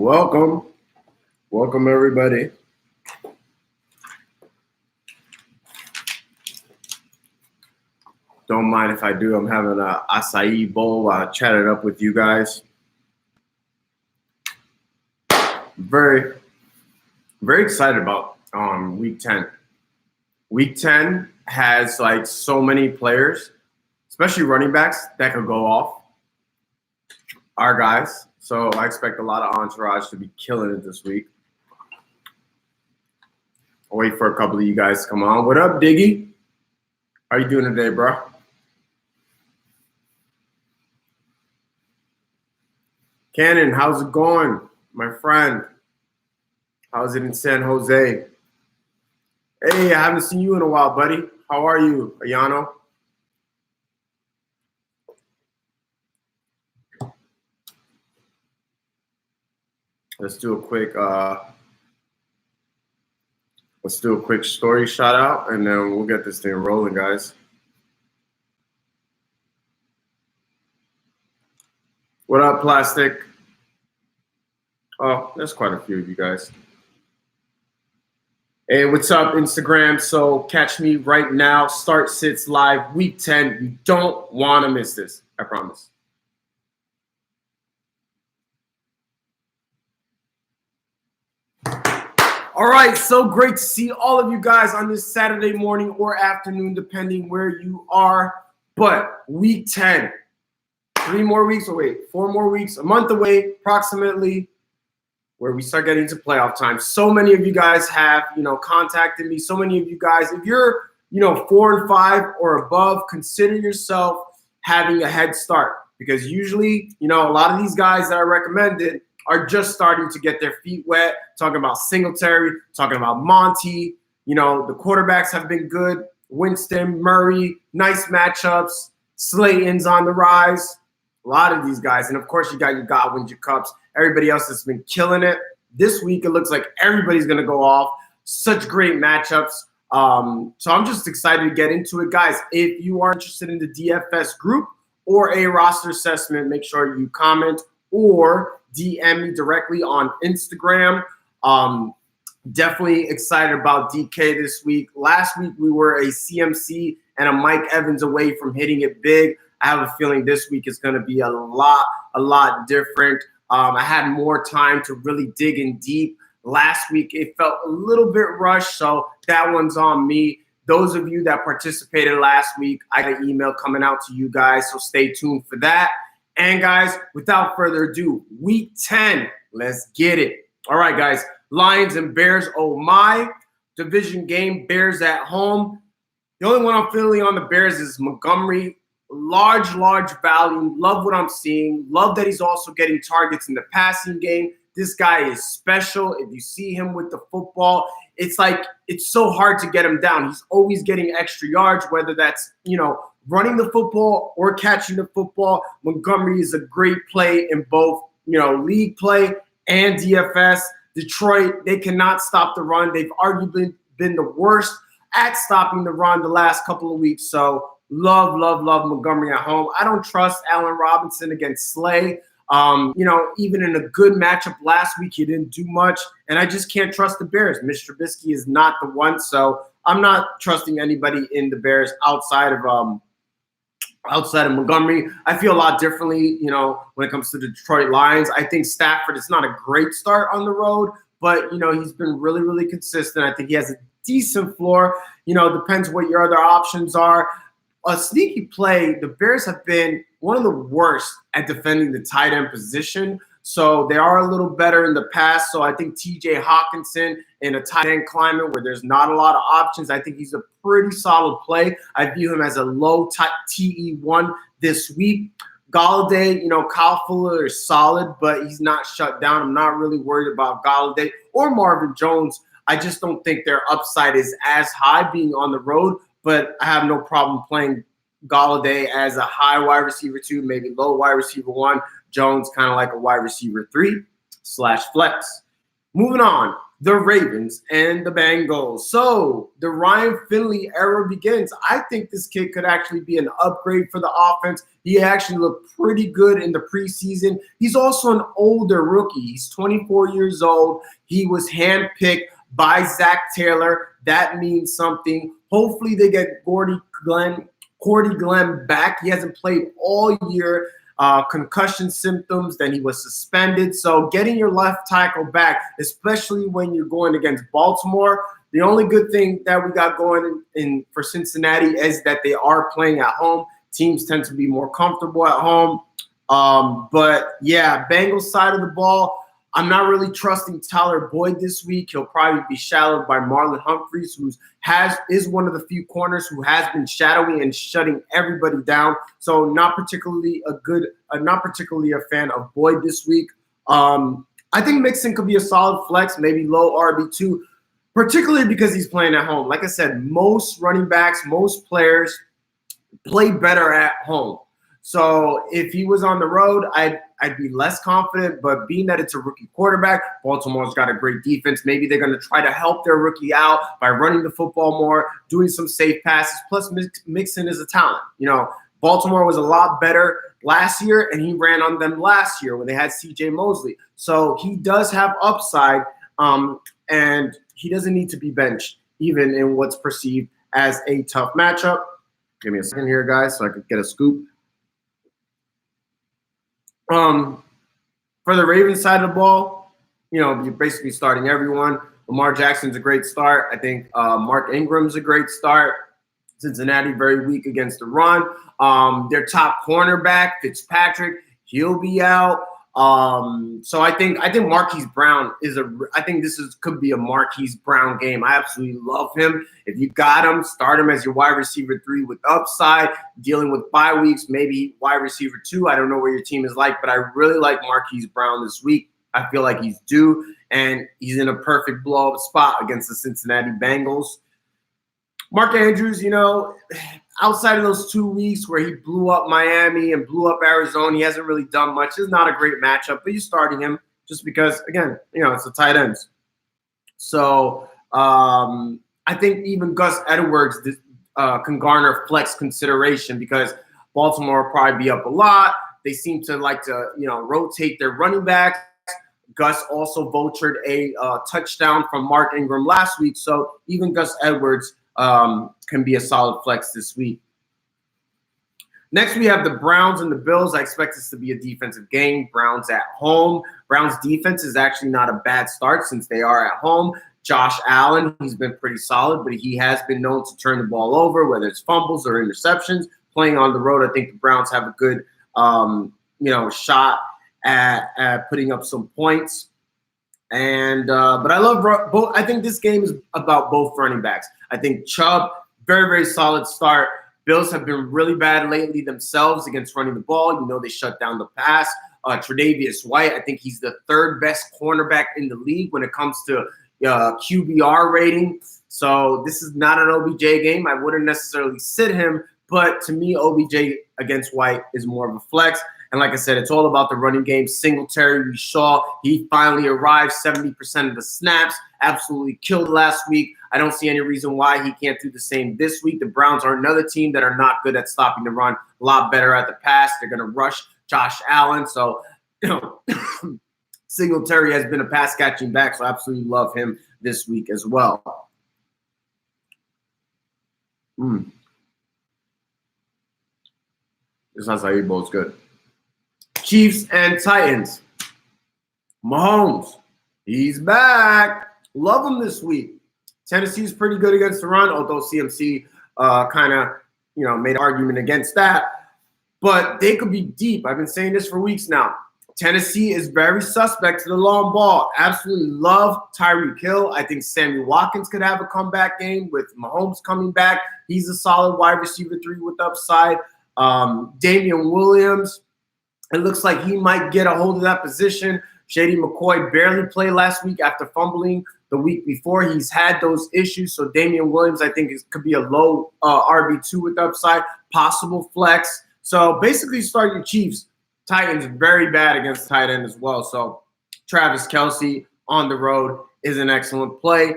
Welcome everybody. Don't mind if I do. I'm having an acai bowl. I chatted up with you guys. Very excited about week 10. Week 10 has like so many players, especially running backs, that could go off. Our guys. So I expect a lot of entourage to be killing it this week. I'll wait for a couple of you guys to come on. What up, Diggy? How you doing today, bro? Cannon, how's it going, my friend? How's it in San Jose? Hey, I haven't seen you in a while, buddy. How are you, Ayano? Let's do a quick story shout out, and then we'll get this thing rolling, guys. What up, Plastic? Oh, there's quite a few of you guys. Hey, what's up, Instagram? So catch me right now. Start Sits Live, week 10. You don't want to miss this. I promise. All right, so great to see all of you guys on this Saturday morning or afternoon, depending where you are. But week 10, 4 more weeks, a month away approximately, where we start getting to playoff time. So many of you guys have, contacted me. So many of you guys, if you're, 4 and 5 or above, consider yourself having a head start, because usually, a lot of these guys that I recommended are just starting to get their feet wet, talking about Singletary, talking about Monty. The quarterbacks have been good. Winston, Murray, nice matchups. Slayton's on the rise. A lot of these guys. And, of course, you got your Godwins, your Cups, everybody else that's been killing it. This week, it looks like everybody's going to go off. Such great matchups. So I'm just excited to get into it. Guys, if you are interested in the DFS group or a roster assessment, make sure you comment or DM me directly on Instagram. Definitely excited about DK this week. Last week, we were a CMC and a Mike Evans away from hitting it big. I have a feeling this week is going to be a lot different. I had more time to really dig in deep. Last week, it felt a little bit rushed, so that one's on me. Those of you that participated last week, I got an email coming out to you guys, so stay tuned for that. And, guys, without further ado, week 10, let's get it. All right, guys, Lions and Bears, oh my. Division game, Bears at home. The only one I'm feeling on the Bears is Montgomery. Large value. Love what I'm seeing. Love that he's also getting targets in the passing game. This guy is special. If you see him with the football, it's like it's so hard to get him down. He's always getting extra yards, whether that's, running the football or catching the football. Montgomery is a great play in both, league play and DFS. Detroit, they cannot stop the run. They've arguably been the worst at stopping the run the last couple of weeks. So love Montgomery at home. I don't trust Allen Robinson against Slay. Even in a good matchup last week, he didn't do much. And I just can't trust the Bears. Mitch Trubisky is not the one. So I'm not trusting anybody in the Bears outside of Montgomery. I feel a lot differently, when it comes to the Detroit Lions. I think Stafford is not a great start on the road, but, he's been really consistent. I think he has a decent floor. Depends what your other options are. A sneaky play, the Bears have been one of the worst at defending the tight end position. So they are a little better in the past. So I think TJ Hawkinson in a tight end climate where there's not a lot of options, I think he's a pretty solid play. I view him as a low TE1 this week. Galladay, Kyle Fuller is solid, but he's not shut down. I'm not really worried about Galladay or Marvin Jones. I just don't think their upside is as high being on the road, but I have no problem playing Galladay as a high wide receiver 2, maybe low wide receiver 1. Jones kind of like a wide receiver 3/flex. Moving on, the Ravens and the Bengals. So the Ryan Finley era begins. I think this kid could actually be an upgrade for the offense. He actually looked pretty good in the preseason. He's also an older rookie. He's 24 years old. He was handpicked by Zach Taylor. That means something. Hopefully they get Cordy Glenn back. He hasn't played all year. Concussion symptoms, then he was suspended. So getting your left tackle back, especially when you're going against Baltimore, the only good thing that we got going in for Cincinnati is that they are playing at home. Teams tend to be more comfortable at home. But yeah, Bengals side of the ball, I'm not really trusting Tyler Boyd this week. He'll probably be shadowed by Marlon Humphreys, who is one of the few corners who has been shadowing and shutting everybody down. So not particularly a fan of Boyd this week. I think Mixon could be a solid flex, maybe low RB2, particularly because he's playing at home. Like I said, most running backs, most players play better at home. So if he was on the road, I'd be less confident. But being that it's a rookie quarterback, Baltimore's got a great defense. Maybe they're going to try to help their rookie out by running the football more, doing some safe passes. Plus, Mixon is a talent. You know, Baltimore was a lot better last year, and he ran on them last year when they had C.J. Mosley. So he does have upside, and he doesn't need to be benched, even in what's perceived as a tough matchup. Give me a second here, guys, so I can get a scoop. For the Ravens side of the ball, you know, you're basically starting everyone. Lamar Jackson's a great start. I think Mark Ingram's a great start. Cincinnati very weak against the run. Their top cornerback, Fitzpatrick, he'll be out. So I think Marquise Brown could be a Marquise Brown game. I absolutely love him. If you got him, start him as your wide receiver 3 with upside, dealing with bye weeks, maybe wide receiver 2. I don't know where your team is like, but I really like Marquise Brown this week. I feel like he's due, and he's in a perfect blow-up spot against the Cincinnati Bengals. Mark Andrews, you know, outside of those 2 weeks where he blew up Miami and blew up Arizona, he hasn't really done much. It's not a great matchup, but you're starting him just because, again, you know, it's the tight ends. So I think even Gus Edwards can garner flex consideration because Baltimore will probably be up a lot. They seem to like to, you know, rotate their running backs. Gus also vultured a touchdown from Mark Ingram last week. So even Gus Edwards can be a solid flex this week. Next, we have the Browns and the Bills. I expect this to be a defensive game. Browns at home. Browns defense is actually not a bad start since they are at home. Josh Allen, he's been pretty solid, but he has been known to turn the ball over, whether it's fumbles or interceptions. Playing on the road, I think the Browns have a good, shot at putting up some points. And but I love both. I think this game is about both running backs. I think Chubb, very, very solid start. Bills have been really bad lately themselves against running the ball. You know, they shut down the pass. Tre'Davious White, I think he's the 3rd best cornerback in the league when it comes to QBR rating. So this is not an OBJ game. I wouldn't necessarily sit him, but to me, OBJ against White is more of a flex. And like I said, it's all about the running game. Singletary, we saw he finally arrived, 70% of the snaps, absolutely killed last week. I don't see any reason why he can't do the same this week. The Browns are another team that are not good at stopping the run, a lot better at the pass. They're going to rush Josh Allen. So, you know, Singletary has been a pass-catching back, so I absolutely love him this week as well. This acai bowl is good. Chiefs and Titans. Mahomes, he's back. Love him this week. Tennessee's pretty good against the run, although CMC kind of, made an argument against that. But they could be deep. I've been saying this for weeks now. Tennessee is very suspect to the long ball. Absolutely love Tyreek Hill. I think Sammy Watkins could have a comeback game with Mahomes coming back. He's a solid wide receiver 3 with upside. Damian Williams, it looks like he might get a hold of that position. Shady McCoy barely played last week after fumbling the week before. He's had those issues. So Damian Williams, I think, could be a low RB2 with upside, possible flex. So basically start your Chiefs. Titans very bad against tight end as well. So Travis Kelce on the road is an excellent play.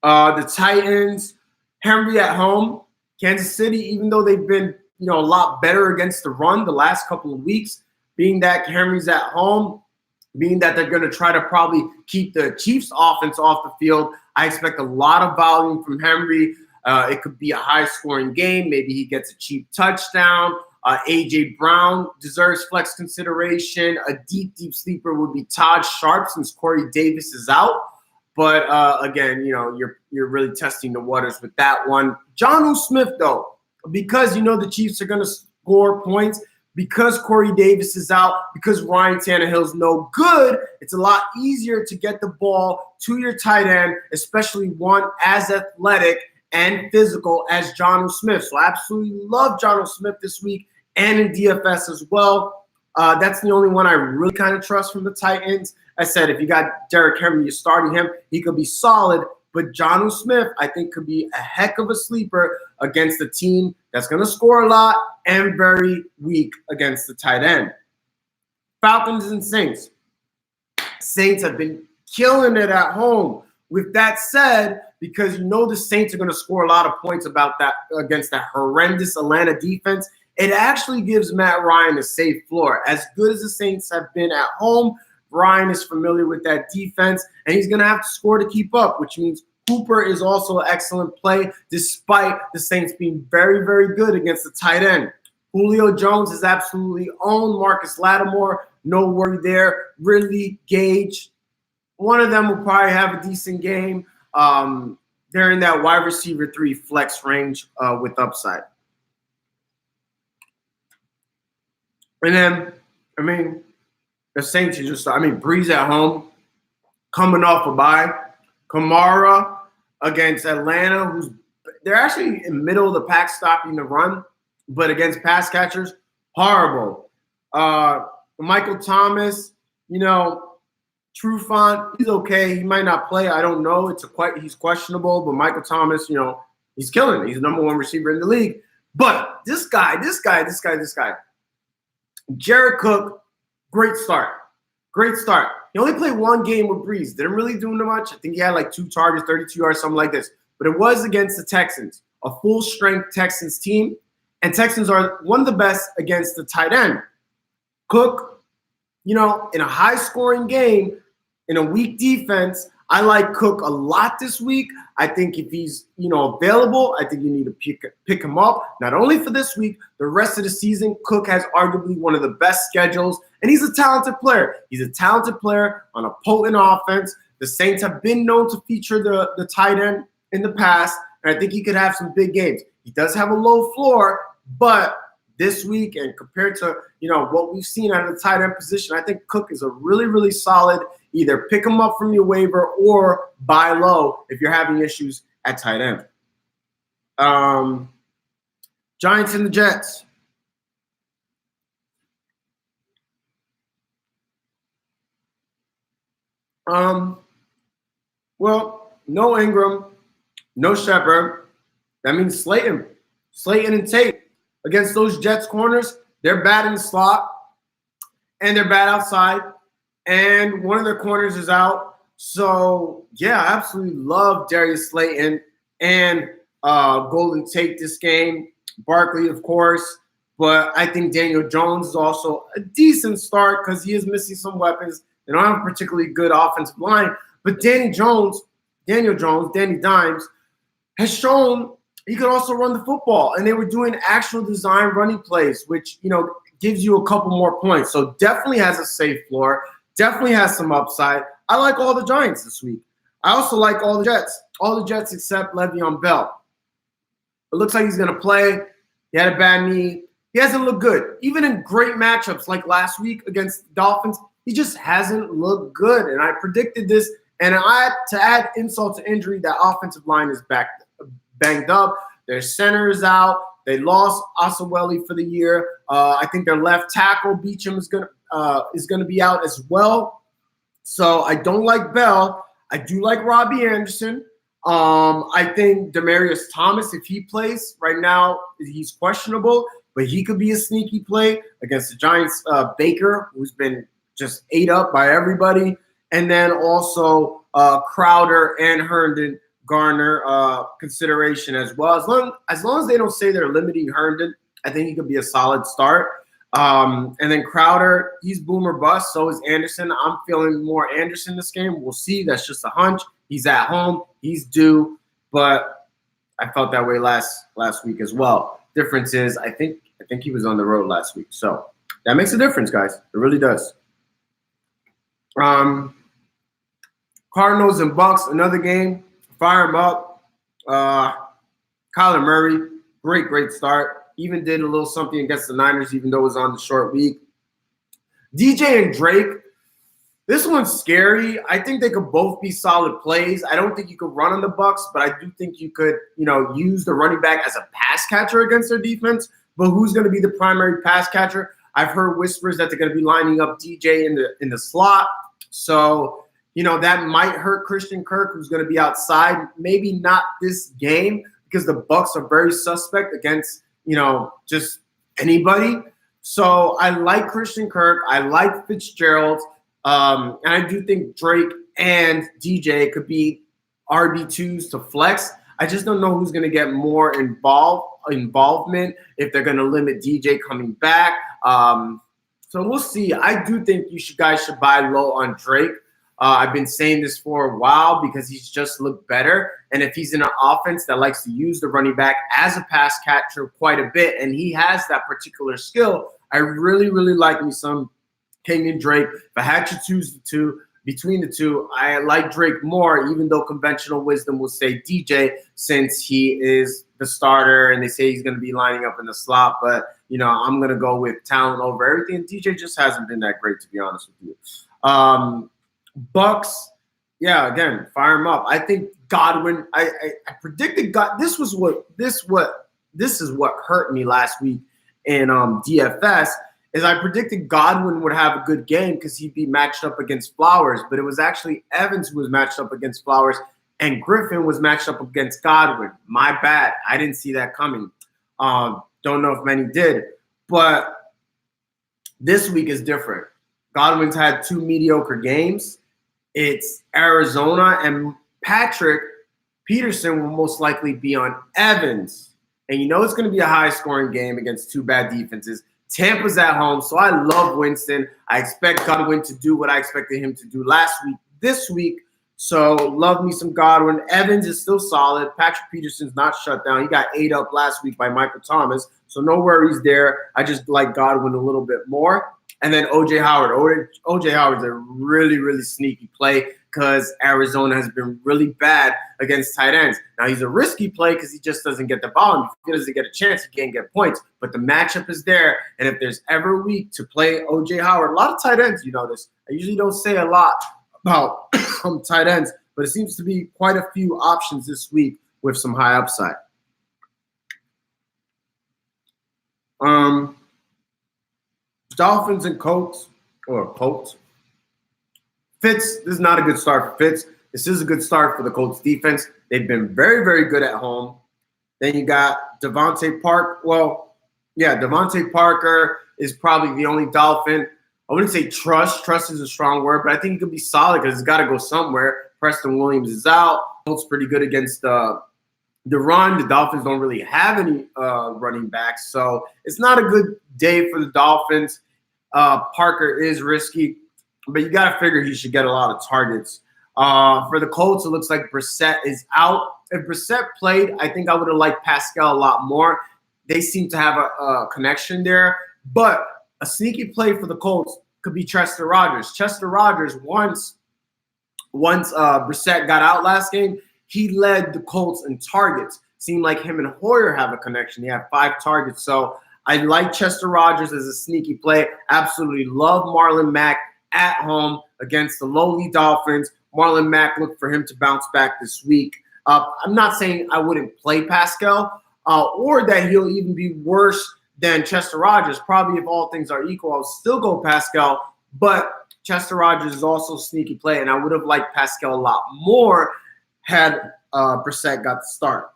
The Titans, Henry at home. Kansas City, even though they've been a lot better against the run the last couple of weeks, being that Henry's at home, being that they're going to try to probably keep the Chiefs offense off the field, I expect a lot of volume from Henry. It could be a high-scoring game. Maybe he gets a cheap touchdown. A.J. Brown deserves flex consideration. A deep sleeper would be Todd Sharp since Corey Davis is out. But again, you're really testing the waters with that one. Jonnu Smith, though, because the Chiefs are going to score points, because Corey Davis is out, because Ryan Tannehill's no good, it's a lot easier to get the ball to your tight end, especially one as athletic and physical as Jonnu Smith. So I absolutely love Jonnu Smith this week and in DFS as well. That's the only one I really kind of trust from the Titans. I said, if you got Derrick Henry, you're starting him. He could be solid, but Jonnu Smith, I think, could be a heck of a sleeper against a team that's going to score a lot and very weak against the tight end. Falcons and Saints. Saints have been killing it at home. With that said, because the Saints are going to score a lot of points against that horrendous Atlanta defense, it actually gives Matt Ryan a safe floor. As good as the Saints have been at home, Ryan is familiar with that defense, and he's going to have to score to keep up, which means Hooper is also an excellent play, despite the Saints being very, very good against the tight end. Julio Jones is absolutely owned. Marcus Lattimore, no worry there. Ridley, Gage, one of them will probably have a decent game. They're in that wide receiver 3 flex range with upside. And then, the Saints are just, Breeze at home, coming off a bye. Kamara against Atlanta, they're actually in the middle of the pack stopping the run, but against pass catchers, horrible. Michael Thomas, Trufant, he's okay. He might not play. I don't know. He's questionable, but Michael Thomas, he's killing it. He's the number 1 receiver in the league. But this guy. Jared Cook, great start. He only played 1 game with Breeze. Didn't really do much. I think he had like 2 targets, 32 yards, something like this. But it was against the Texans, a full-strength Texans team. And Texans are one of the best against the tight end. Cook, in a high-scoring game, in a weak defense, I like Cook a lot this week. I think if he's, available, I think you need to pick him up. Not only for this week, the rest of the season, Cook has arguably one of the best schedules, and he's a talented player. He's a talented player on a potent offense. The Saints have been known to feature the tight end in the past, and I think he could have some big games. He does have a low floor, but this week and compared to, what we've seen out of the tight end position, I think Cook is a really, really solid. Either pick him up from your waiver or buy low if you're having issues at tight end. Giants and the Jets. Well, no Ingram, no Shepard. That means Slayton and Tate. Against those Jets corners, they're bad in the slot, and they're bad outside, and one of their corners is out. So, yeah, I absolutely love Darius Slayton and Golden Tate this game. Barkley, of course, but I think Daniel Jones is also a decent start because he is missing some weapons. They don't have a particularly good offensive line, but Danny Dimes, has shown he could also run the football, and they were doing actual design running plays, which, gives you a couple more points. So definitely has a safe floor, definitely has some upside. I like all the Giants this week. I also like all the Jets except Le'Veon Bell. It looks like he's going to play. He had a bad knee. He hasn't looked good. Even in great matchups like last week against the Dolphins, he just hasn't looked good. And I predicted this, and to add insult to injury, that offensive line is banged up. Their center is out. They lost Asaweli for the year. I think their left tackle Beachum is gonna be out as well. So I don't like Bell. I do like Robbie Anderson. I think Demaryius Thomas, if he plays right now, he's questionable, but he could be a sneaky play against the Giants. Baker, who's been just ate up by everybody, and then also Crowder and Herndon garner consideration as well. As long as they don't say they're limiting Herndon, I think he could be a solid start. And then Crowder, he's boom or bust. So is Anderson. I'm feeling more Anderson this game. We'll see. That's just a hunch. He's at home. He's due. But I felt that way last week as well. Difference is I think he was on the road last week. So that makes a difference, guys. It really does. Cardinals and Bucks, another game. Fire them up. Kyler Murray, great start. Even did a little something against the Niners, even though it was on the short week. DJ and Drake, this one's scary. I think they could both be solid plays. I don't think you could run on the Bucks, but I do think you could, use the running back as a pass catcher against their defense. But who's going to be the primary pass catcher? I've heard whispers that they're going to be lining up DJ in the slot. So, that might hurt Christian Kirk, who's going to be outside. Maybe not this game because the Bucks are very suspect against just anybody. So I like Christian Kirk. I like Fitzgerald. And I do think Drake and DJ could be RB2s to flex. I just don't know who's going to get more involvement if they're going to limit DJ coming back. So we'll see. I do think guys should buy low on Drake. I've been saying this for a while because he's just looked better. And if he's in an offense that likes to use the running back as a pass catcher quite a bit, and he has that particular skill, I really, really like me some Kenyon Drake. If I had to choose between the two, I like Drake more, even though conventional wisdom will say DJ since he is the starter and they say he's going to be lining up in the slot. But, I'm going to go with talent over everything. And DJ just hasn't been that great, to be honest with you. Bucks, yeah, again, fire him up. I think Godwin. I predicted God. This is what hurt me last week in DFS is I predicted Godwin would have a good game because he'd be matched up against Flowers, but it was actually Evans who was matched up against Flowers, and Griffin was matched up against Godwin. My bad. I didn't see that coming. Don't know if many did, but this week is different. Godwin's had 2 mediocre games. It's Arizona, and Patrick Peterson will most likely be on Evans. And it's going to be a high-scoring game against 2 bad defenses. Tampa's at home, so I love Winston. I expect Godwin to do what I expected him to do last week, this week. So love me some Godwin. Evans is still solid. Patrick Peterson's not shut down. He got 8 up last week by Michael Thomas, so no worries there. I just like Godwin a little bit more. And then O.J. Howard. O.J. Howard's a really, really sneaky play because Arizona has been really bad against tight ends. Now, he's a risky play because he just doesn't get the ball. And if he doesn't get a chance, he can't get points. But the matchup is there. And if there's ever a week to play O.J. Howard, a lot of tight ends, you notice. I usually don't say a lot about tight ends, but it seems to be quite a few options this week with some high upside. Dolphins and Colts. Fitz, this is not a good start for Fitz. This is a good start for the Colts defense. They've been very, very good at home. Then you got Devontae Parker. Devontae Parker is probably the only Dolphin. I wouldn't say trust. Trust is a strong word, but I think he could be solid because it's got to go somewhere. Preston Williams is out. Colts pretty good against the run. The Dolphins don't really have any running backs, so it's not a good day for the Dolphins. Parker is risky, but you got to figure he should get a lot of targets. For the Colts, it looks like Brissett is out. If Brissett played, I think I would have liked Pascal a lot more. They seem to have a connection there, but a sneaky play for the Colts could be Chester Rogers. Chester Rogers, once Brissett got out last game, he led the Colts in targets. Seemed like him and Hoyer have a connection. They have 5 targets. So I like Chester Rogers as a sneaky play. Absolutely love Marlon Mack at home against the lowly Dolphins. Marlon Mack, look for him to bounce back this week. I'm not saying I wouldn't play Pascal or that he'll even be worse than Chester Rogers. Probably if all things are equal, I'll still go Pascal. But Chester Rogers is also a sneaky play, and I would have liked Pascal a lot more had Brissett got the start.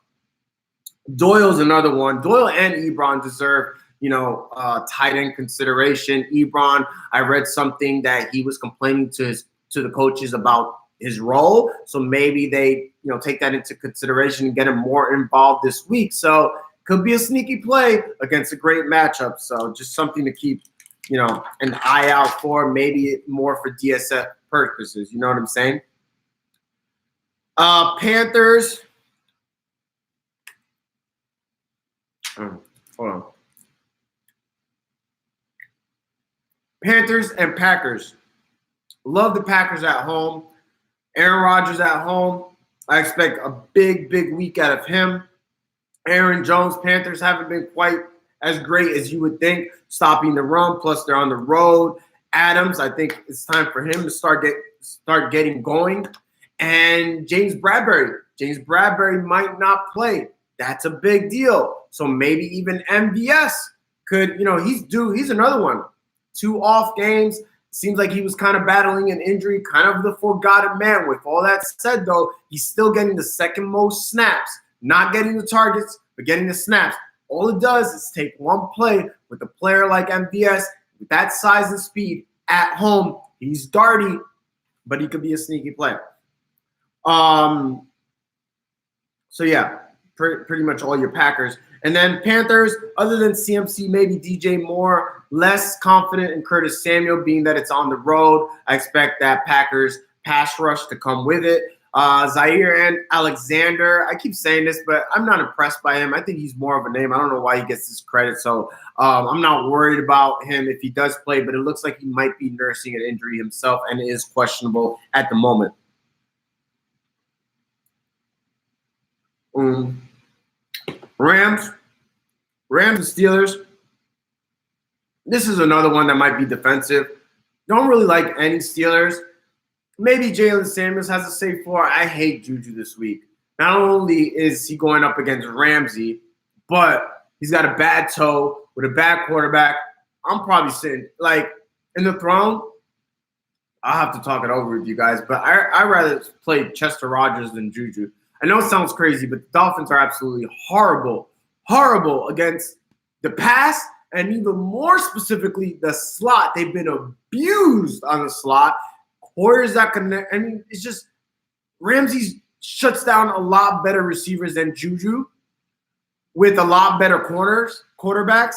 Doyle's another one. Doyle and Ebron deserve, tight end consideration. Ebron, I read something that he was complaining to the coaches about his role. So maybe they, take that into consideration and get him more involved this week. So could be a sneaky play against a great matchup. So just something to keep, an eye out for, maybe more for DSF purposes. You know what I'm saying? Panthers. Hold on. Panthers and Packers. Love the Packers at home. Aaron Rodgers at home. I expect a big, big week out of him. Aaron Jones, Panthers haven't been quite as great as you would think, stopping the run. Plus, they're on the road. Adams, I think it's time for him to start getting going. And James Bradbury. James Bradbury might not play. That's a big deal. So maybe even MVS could, he's another one. 2 off games. Seems like he was kind of battling an injury, kind of the forgotten man. With all that said, though, he's still getting the second most snaps. Not getting the targets, but getting the snaps. All it does is take one play with a player like MVS with that size and speed at home. He's darty, but he could be a sneaky player. So, yeah, pretty much all your Packers. And then Panthers, other than CMC, maybe DJ Moore, less confident in Curtis Samuel, being that it's on the road. I expect that Packers pass rush to come with it. Zaire and Alexander, I keep saying this, but I'm not impressed by him. I think he's more of a name. I don't know why he gets this credit. So I'm not worried about him if he does play, but it looks like he might be nursing an injury himself and is questionable at the moment. Rams and Steelers. This is another one that might be defensive. Don't really like any Steelers. Maybe Jalen Samuels has a safe floor. I hate Juju this week. Not only is he going up against Ramsey, but he's got a bad toe with a bad quarterback. I'm probably sitting, in the throne. I'll have to talk it over with you guys, but I'd rather play Chester Rogers than Juju. I know it sounds crazy, but the Dolphins are absolutely horrible against the pass, and even more specifically, the slot. They've been abused on the slot. Warriors that connect. I mean, it's just Ramsey shuts down a lot better receivers than Juju with a lot better quarterbacks.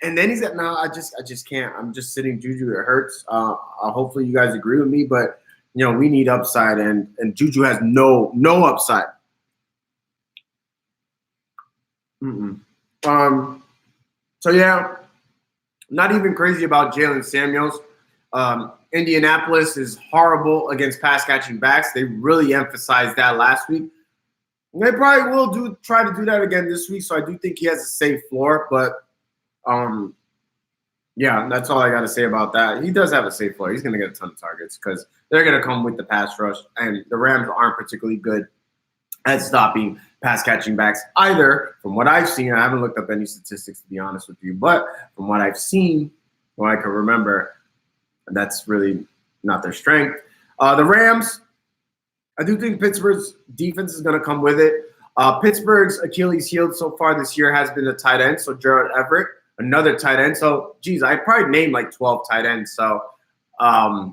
And then he's at I just can't. I'm just sitting Juju. It hurts. Hopefully you guys agree with me, but we need upside, and Juju has no upside. So yeah, not even crazy about Jalen Samuels. Indianapolis is horrible against pass catching backs. They really emphasized that last week. And they probably will try to do that again this week. So I do think he has a safe floor, but yeah, that's all I got to say about that. He does have a safe floor. He's going to get a ton of targets because they're going to come with the pass rush, and the Rams aren't particularly good at stopping pass catching backs either. From what I've seen, I haven't looked up any statistics to be honest with you, but from what I've seen, what I can remember, that's really not their strength. The Rams, I do think Pittsburgh's defense is going to come with it. Pittsburgh's Achilles heel so far this year has been the tight end, so Gerald Everett, another tight end. So, geez, I probably named 12 tight ends. So, yeah,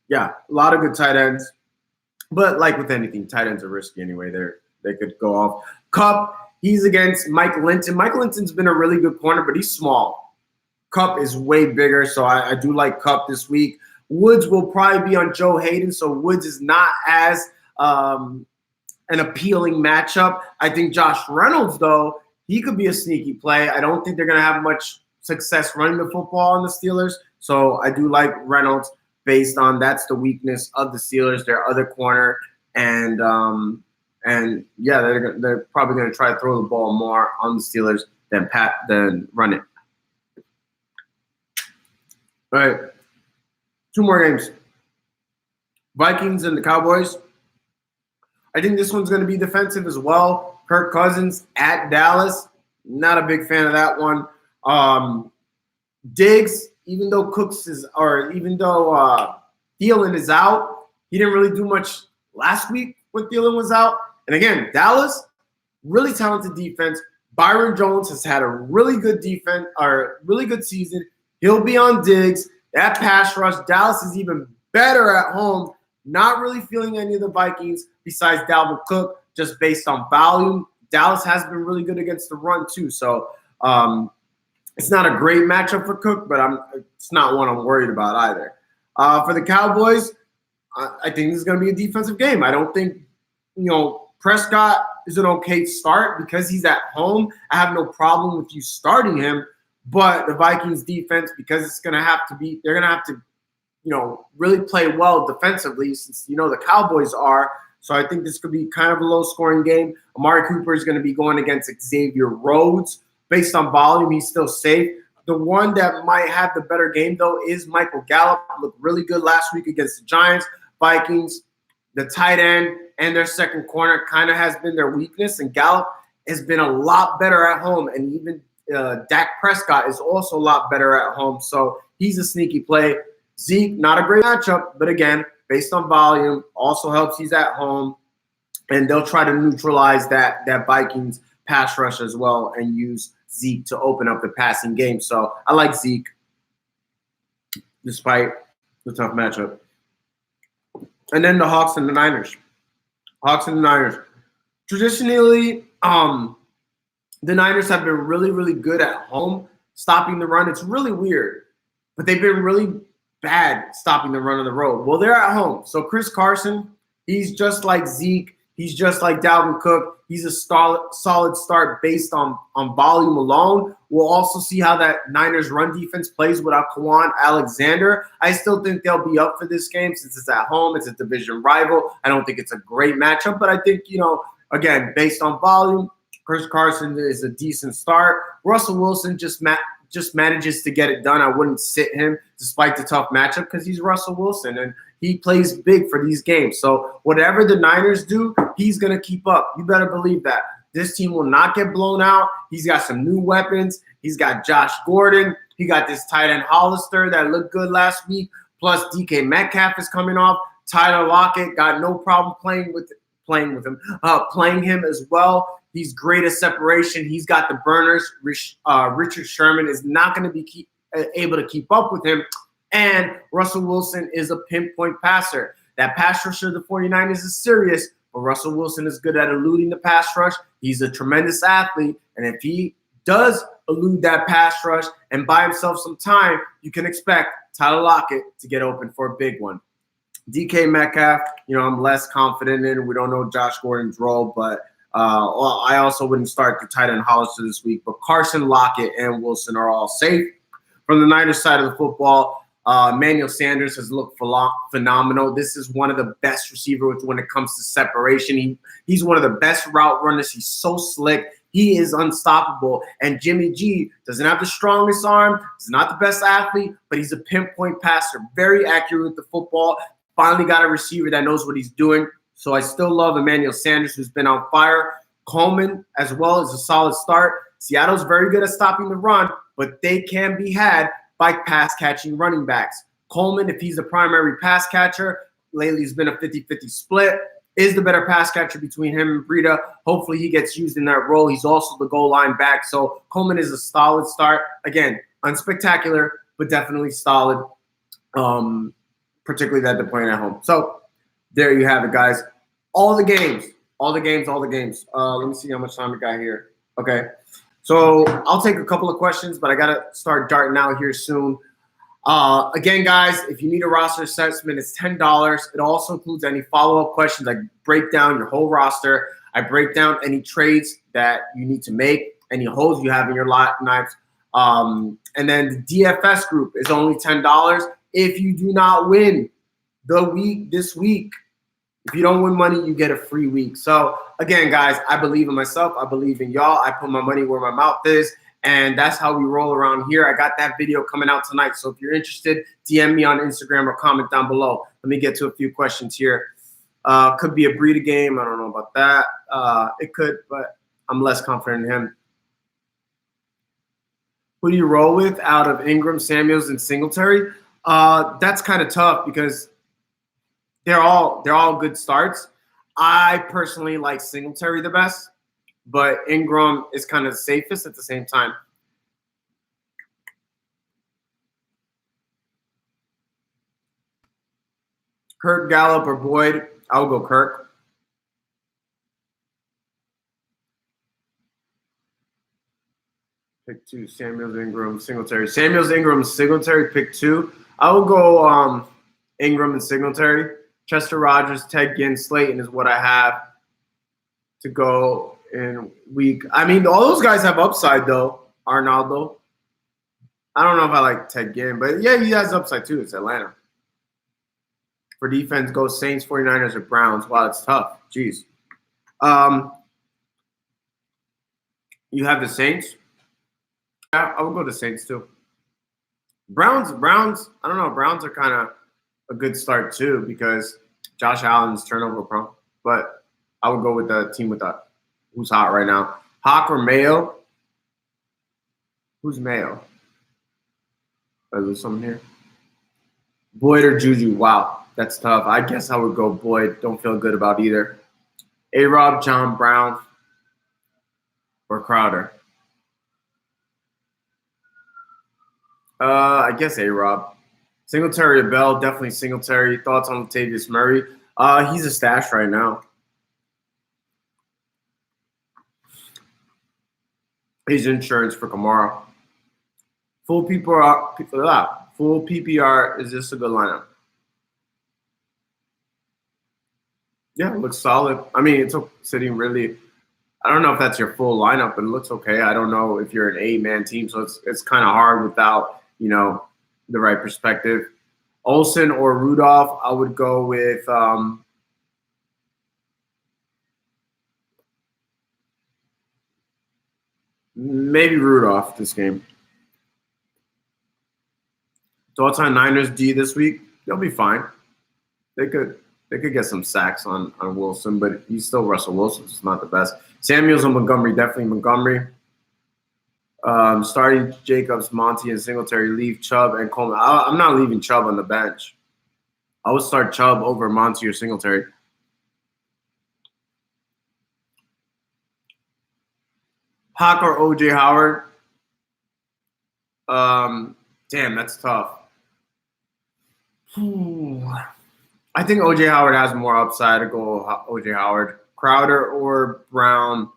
a lot of good tight ends. But like with anything, tight ends are risky anyway. They could go off. Kupp, he's against Mike Linton. Mike Linton's been a really good corner, but he's small. Kupp is way bigger, so I do like Kupp this week. Woods will probably be on Joe Hayden, so Woods is not as an appealing matchup. I think Josh Reynolds, though, he could be a sneaky play. I don't think they're going to have much success running the football on the Steelers, so I do like Reynolds based on that's the weakness of the Steelers, their other corner, and yeah, they're probably going to try to throw the ball more on the Steelers than run it. All right, 2 more games. Vikings and the Cowboys. I think this one's going to be defensive as well. Kirk Cousins at Dallas. Not a big fan of that one. Diggs, even though Thielen is out, he didn't really do much last week when Thielen was out. And again, Dallas, really talented defense. Byron Jones has had a really good defense or really good season. He'll be on Diggs. That pass rush, Dallas is even better at home. Not really feeling any of the Vikings besides Dalvin Cook, just based on volume. Dallas has been really good against the run too. So it's not a great matchup for Cook, but it's not one I'm worried about either. For the Cowboys, I think this is going to be a defensive game. I don't think, Prescott is an okay start because he's at home. I have no problem with you starting him, but the Vikings defense, because they're going to have to, really play well defensively since, the Cowboys are. So I think this could be kind of a low-scoring game. Amari Cooper is going to be going against Xavier Rhodes. Based on volume, he's still safe. The one that might have the better game, though, is Michael Gallup. Looked really good last week against the Giants. Vikings, the tight end, and their second corner kind of has been their weakness, and Gallup has been a lot better at home, and even Dak Prescott is also a lot better at home, so he's a sneaky play. Zeke, not a great matchup, but again, based on volume, also helps he's at home, and they'll try to neutralize that Vikings pass rush as well and use Zeke to open up the passing game. So I like Zeke despite the tough matchup. And then the Hawks and the Niners. Traditionally, the Niners have been really, really good at home stopping the run. It's really weird, but they've been really bad stopping the run on the road. Well, they're at home. So Chris Carson, he's just like Zeke. He's just like Dalvin Cook. He's a solid start based on volume alone. We'll also see how that Niners run defense plays without Quan Alexander. I still think they'll be up for this game since it's at home. It's a division rival. I don't think it's a great matchup, but I think, again, based on volume, Chris Carson is a decent start. Russell Wilson just manages to get it done. I wouldn't sit him despite the tough matchup because he's Russell Wilson, and he plays big for these games. So whatever the Niners do, he's going to keep up. You better believe that. This team will not get blown out. He's got some new weapons. He's got Josh Gordon. He got this tight end Hollister that looked good last week. Plus DK Metcalf is coming off. Tyler Lockett got no problem playing him as well. He's great at separation. He's got the burners. Richard Sherman is not going to be able to keep up with him. And Russell Wilson is a pinpoint passer. That pass rush of the 49ers is serious, but Russell Wilson is good at eluding the pass rush. He's a tremendous athlete, and if he does elude that pass rush and buy himself some time, you can expect Tyler Lockett to get open for a big one. DK Metcalf, I'm less confident in. We don't know Josh Gordon's role, but I also wouldn't start the tight end Hollister this week. But Carson, Lockett, and Wilson are all safe. From the Niners side of the football, Emmanuel Sanders has looked phenomenal. This is one of the best receivers when it comes to separation. He's one of the best route runners. He's so slick. He is unstoppable. And Jimmy G doesn't have the strongest arm. He's not the best athlete, but he's a pinpoint passer. Very accurate with the football. Finally got a receiver that knows what he's doing. So I still love Emmanuel Sanders, who's been on fire. Coleman, as well, is a solid start. Seattle's very good at stopping the run, but they can be had by pass-catching running backs. Coleman, if he's the primary pass catcher, lately has been a 50-50 split, is the better pass catcher between him and Breida. Hopefully he gets used in that role. He's also the goal line back. So Coleman is a solid start. Again, unspectacular, but definitely solid, particularly that they're playing at home. So there you have it, guys. All the games. Let me see how much time we got here. Okay. So I'll take a couple of questions, but I got to start darting out here soon. Again, guys, if you need a roster assessment, it's $10. It also includes any follow-up questions. I break down your whole roster. I break down any trades that you need to make, any holes you have in your lineups. And then the DFS group is only $10. If you do not win this week, if you don't win money, you get a free week. So, again, guys, I believe in myself. I believe in y'all. I put my money where my mouth is, and that's how we roll around here. I got that video coming out tonight. So if you're interested, DM me on Instagram or comment down below. Let me get to a few questions here. Could be a Breida game. I don't know about that. It could, but I'm less confident in him. Who do you roll with out of Ingram, Samuels, and Singletary? That's kind of tough because they're all good starts. I personally like Singletary the best, but Ingram is kind of the safest at the same time. Kirk, Gallup, or Boyd. I'll go Kirk. Pick 2, Samuels, Ingram, Singletary. Samuels, Ingram, Singletary, pick 2. I will go Ingram and Singletary. Chester Rogers, Ted Ginn, Slayton is what I have to go in week. I mean, all those guys have upside, though. Arnaldo. I don't know if I like Ted Ginn, but yeah, he has upside, too. It's Atlanta. For defense, go Saints, 49ers, or Browns. Wow, it's tough. Jeez. You have the Saints? Yeah, I would go to Saints, too. Browns, I don't know. Browns are kind of a good start, too, because Josh Allen's turnover prone. But I would go with the team with who's hot right now. Hawk or Mayo? Who's Mayo? Is there something here? Boyd or Juju? Wow, that's tough. I guess I would go Boyd. Don't feel good about either. A-Rob, John Brown, or Crowder? I guess A-Rob. Singletary or Bell? Definitely Singletary. Thoughts on Latavius Murray? He's a stash right now. He's insurance for Kamara. Full PPR, is this a good lineup? Yeah, it looks solid. I mean, it's sitting really – I don't know if that's your full lineup, but it looks okay. I don't know if you're an 8-man team, so it's kind of hard without – the right perspective. Olsen or Rudolph, I would go with maybe Rudolph this game. Thoughts on Niners D this week? They'll be fine. They could get some sacks on Wilson, but he's still Russell Wilson. It's not the best. Samuels and Montgomery, definitely Montgomery. Starting Jacobs, Monty, and Singletary, leave Chubb and Coleman. I'm not leaving Chubb on the bench. I would start Chubb over Monty or Singletary. Hawk or O.J. Howard? Damn, that's tough. I think O.J. Howard has more upside to go O.J. Howard. Crowder or Brown?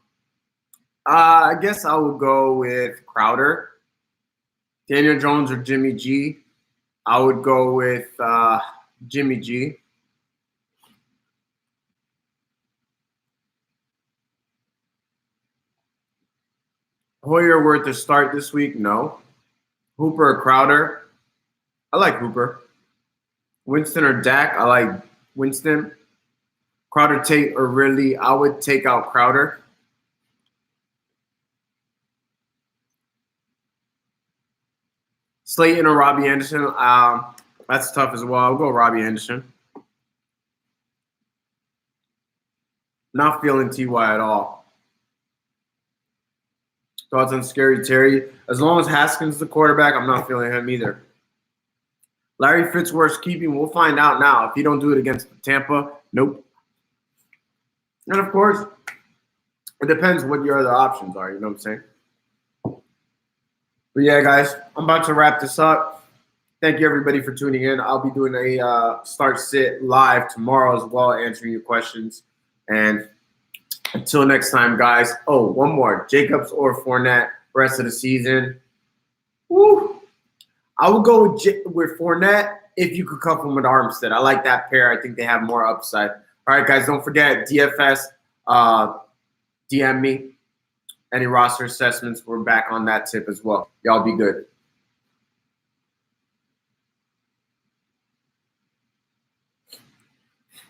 I guess I would go with Crowder. Daniel Jones or Jimmy G? I would go with Jimmy G. Hoyer worth a start this week? No. Hooper or Crowder? I like Hooper. Winston or Dak? I like Winston. Crowder, Tate, or Ridley? I would take out Crowder. Slayton or Robbie Anderson? That's tough as well. I'll go Robbie Anderson. Not feeling T.Y. at all. Thoughts on Scary Terry? As long as Haskins is the quarterback, I'm not feeling him either. Larry Fitzworth's keeping. We'll find out now. If you don't do it against Tampa, nope. And, of course, it depends what your other options are. You know what I'm saying? But, yeah, guys, I'm about to wrap this up. Thank you, everybody, for tuning in. I'll be doing a start-sit live tomorrow as well, answering your questions. And until next time, guys. Oh, one more. Jacobs or Fournette, rest of the season. Woo. I would go with Fournette if you could couple him with Armstead. I like that pair. I think they have more upside. All right, guys, don't forget, DFS, DM me. Any roster assessments, we're back on that tip as well. Y'all be good.